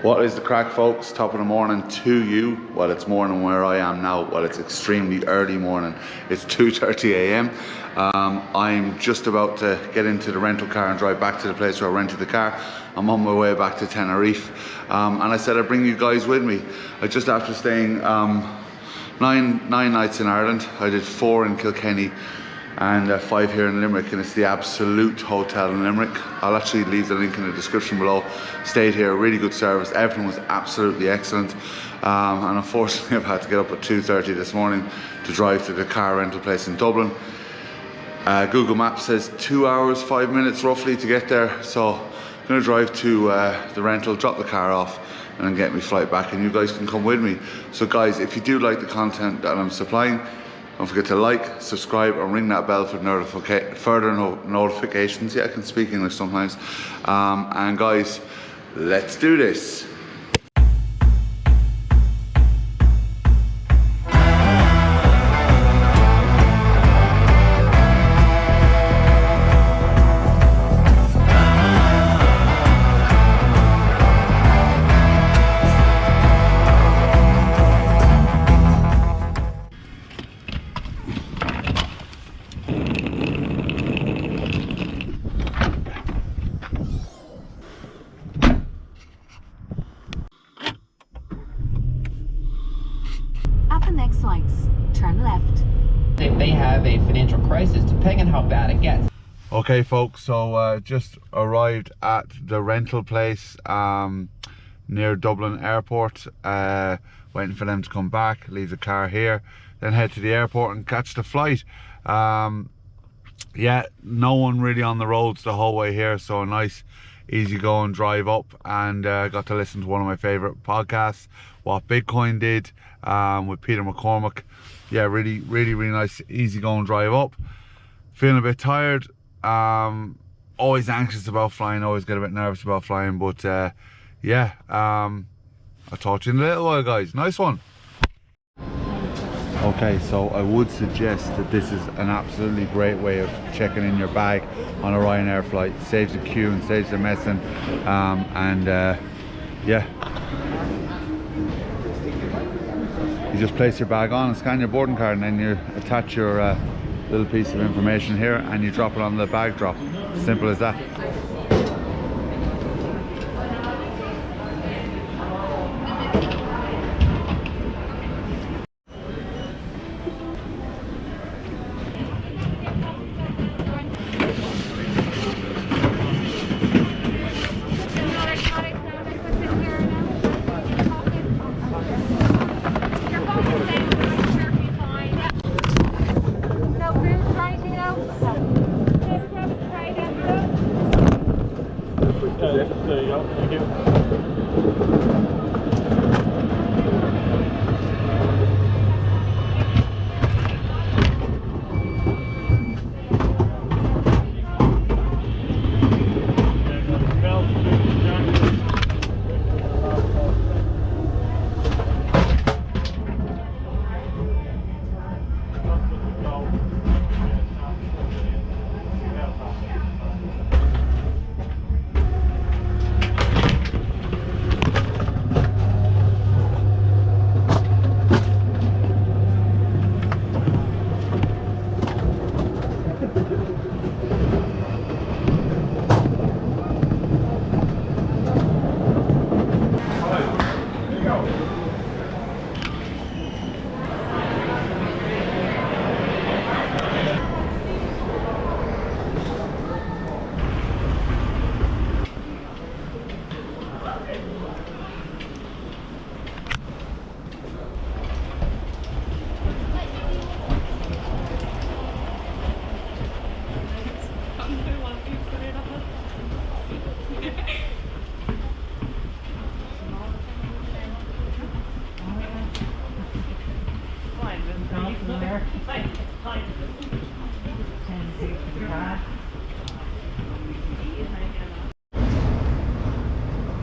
What is the crack, folks? Top of the morning to you. Well, it's morning where I am now. Well, it's extremely early morning. It's 2:30 a.m. I'm just about to get into the rental car and drive back to the place where I rented the car. I'm on my way back to Tenerife. And I said I'd bring you guys with me. Just after staying nine nights in Ireland, I did 4 in Kilkenny and 5 here in Limerick, and it's the Absolute Hotel in Limerick. I'll actually leave the link in the description below. Stayed here, really good service, everything was absolutely excellent. And unfortunately I've had to get up at 2:30 this morning to drive to the car rental place in Dublin. Google Maps says 2 hours 5 minutes roughly to get there, so I'm going to drive to the rental, drop the car off and then get my flight back, and you guys can come with me. So guys, if you do like the content that I'm supplying, don't forget to like, subscribe, and ring that bell for further notifications. Yeah, I can speak English sometimes. And guys, let's do this. Next lights, turn left. They may have a financial crisis depending on how bad it gets. Okay folks, so just arrived at the rental place near Dublin airport, waiting for them to come back, leave the car here, then head to the airport and catch the flight. Yeah, no one really on the roads the whole way here, so a nice easy going drive up, and got to listen to one of my favorite podcasts, What Bitcoin Did, with Peter McCormack. Yeah, really nice easy going drive up. Feeling a bit tired, always anxious about flying, always get a bit nervous about flying, but yeah, I'll talk to you in a little while guys. Nice one. Okay, so I would suggest that this is an absolutely great way of checking in your bag on a Ryanair flight. Saves the queue and saves the messing, yeah, you just place your bag on and scan your boarding card, and then you attach your little piece of information here and you drop it on the bag drop. Simple as that. There you go, thank you.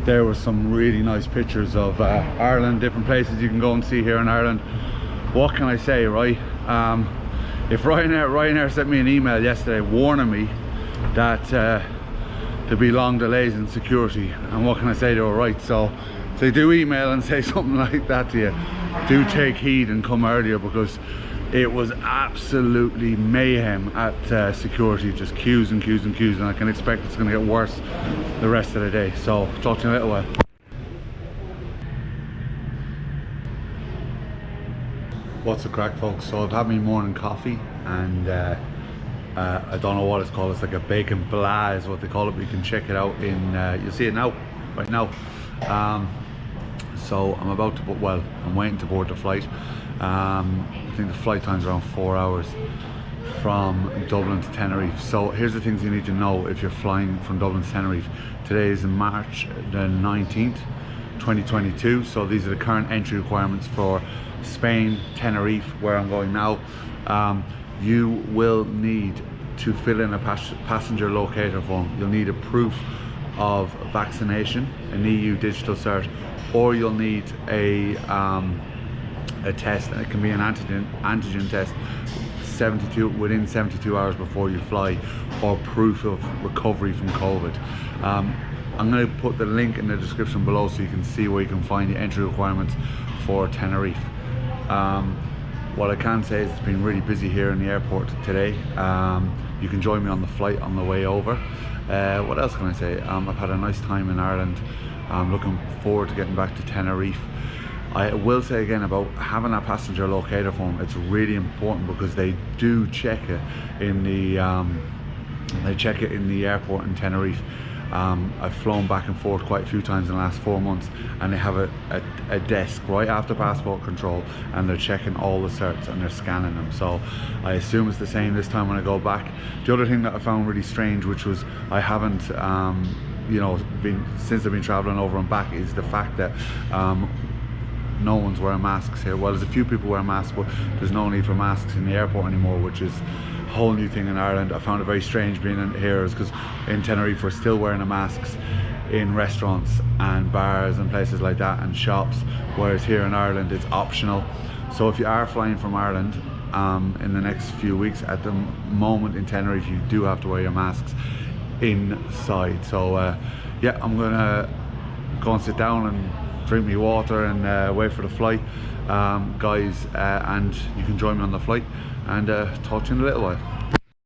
There were some really nice pictures of Ireland, different places you can go and see here in Ireland. What can I say, right? If Ryanair sent me an email yesterday warning me that there'd be long delays in security, and what can I say, they were right. So if they do email and say something like that to you, do take heed and come earlier, because it was absolutely mayhem at security, just queues and queues and queues, and I can expect it's going to get worse the rest of the day. So talk to you in a little while. What's the crack, folks? So I've had my morning coffee, and I don't know what it's called. It's like a bacon blah is what they call it, but you can check it out in you'll see it now, right now. So I'm about to I'm waiting to board the flight. I think the flight time's around 4 hours from Dublin to Tenerife. So here's the things you need to know if you're flying from Dublin to Tenerife. Today is March the 19th 2022, so these are the current entry requirements for Spain, Tenerife, where I'm going now. You will need to fill in a passenger locator form. You'll need a proof of vaccination, an EU digital cert, or you'll need a test, and it can be an antigen test within 72 hours before you fly, or proof of recovery from COVID. I'm going to put the link in the description below so you can see where you can find the entry requirements for Tenerife. What I can say is it's been really busy here in the airport today. You can join me on the flight on the way over. What else can I say? I've had a nice time in Ireland. I'm looking forward to getting back to Tenerife. I will say again about having a passenger locator form. It's really important because they do check it in the airport in Tenerife. I've flown back and forth quite a few times in the last 4 months, and they have a desk right after passport control, and they're checking all the certs and they're scanning them. So I assume it's the same this time when I go back. The other thing that I found really strange, which was I haven't since I've been traveling over and back, is the fact that no one's wearing masks here. Well, there's a few people wearing masks, but there's no need for masks in the airport anymore, which is a whole new thing in Ireland. I found it very strange being in here, is because in Tenerife we're still wearing the masks in restaurants and bars and places like that, and shops, whereas here in Ireland it's optional. So if you are flying from Ireland in the next few weeks, at the moment in Tenerife you do have to wear your masks inside. So yeah, I'm gonna go and sit down and drink me water and wait for the flight, guys, and you can join me on the flight and talk to you in a little while.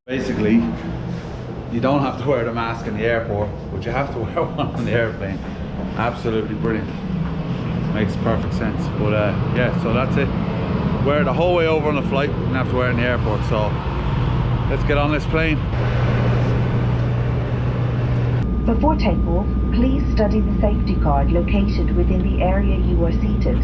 Basically, you don't have to wear the mask in the airport, but you have to wear one on the airplane. Absolutely brilliant, makes perfect sense. But yeah, so that's it. Wear the whole way over on the flight, and have to wear it in the airport. So let's get on this plane. Before takeoff, please study the safety card located within the area you are seated.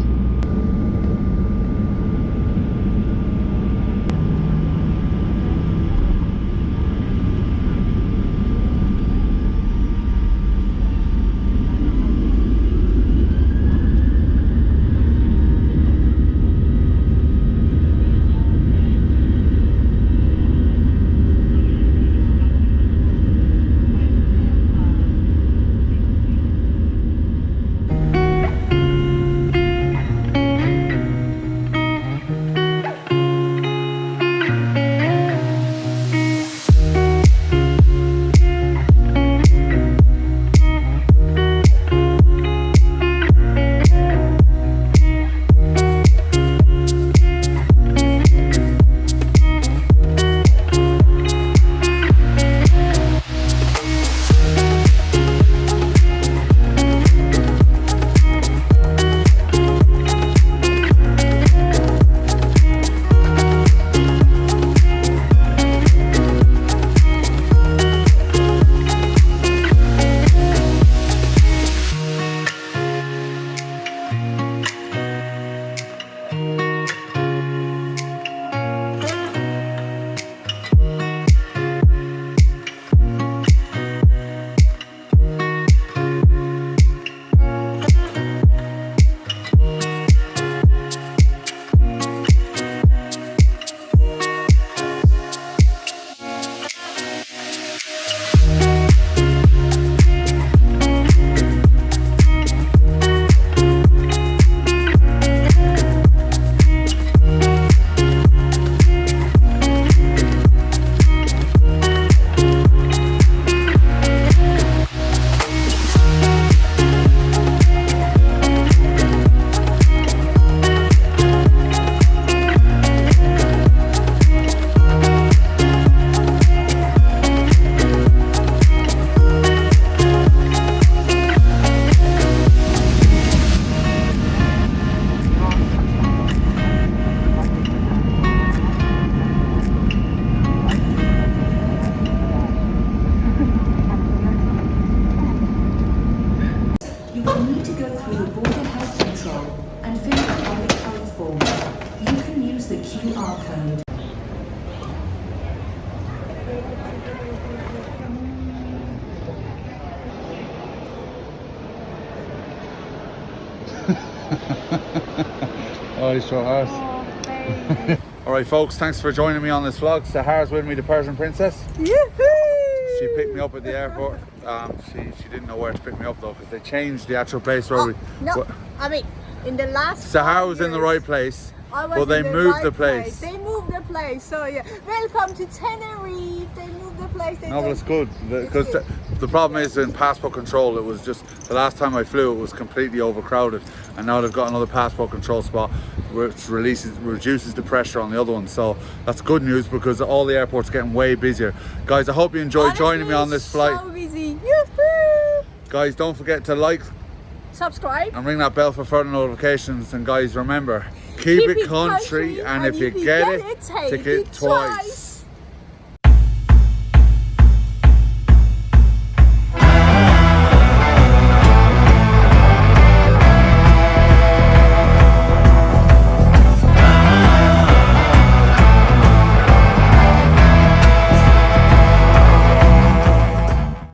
platform. You can use the QR code. Oh, he's so hard. Alright folks, thanks for joining me on this vlog. Sahara's with me, the Persian princess. She picked me up at the airport. She didn't know where to pick me up though, because they changed the actual place where I mean, in the last Sahara was in the right place, but they moved the place. They moved the place, so yeah. Welcome to Tenerife. They moved the place. No, but it's good, because the problem is in passport control, it was just, the last time I flew it was completely overcrowded, and now they've got another passport control spot which reduces the pressure on the other one, so that's good news because all the airports are getting way busier. Guys, I hope you enjoyed joining me on this flight. So busy. Yoo-hoo! Guys, don't forget to like, subscribe, and ring that bell for further notifications, and guys remember, keep it country, and if you get it, take it twice.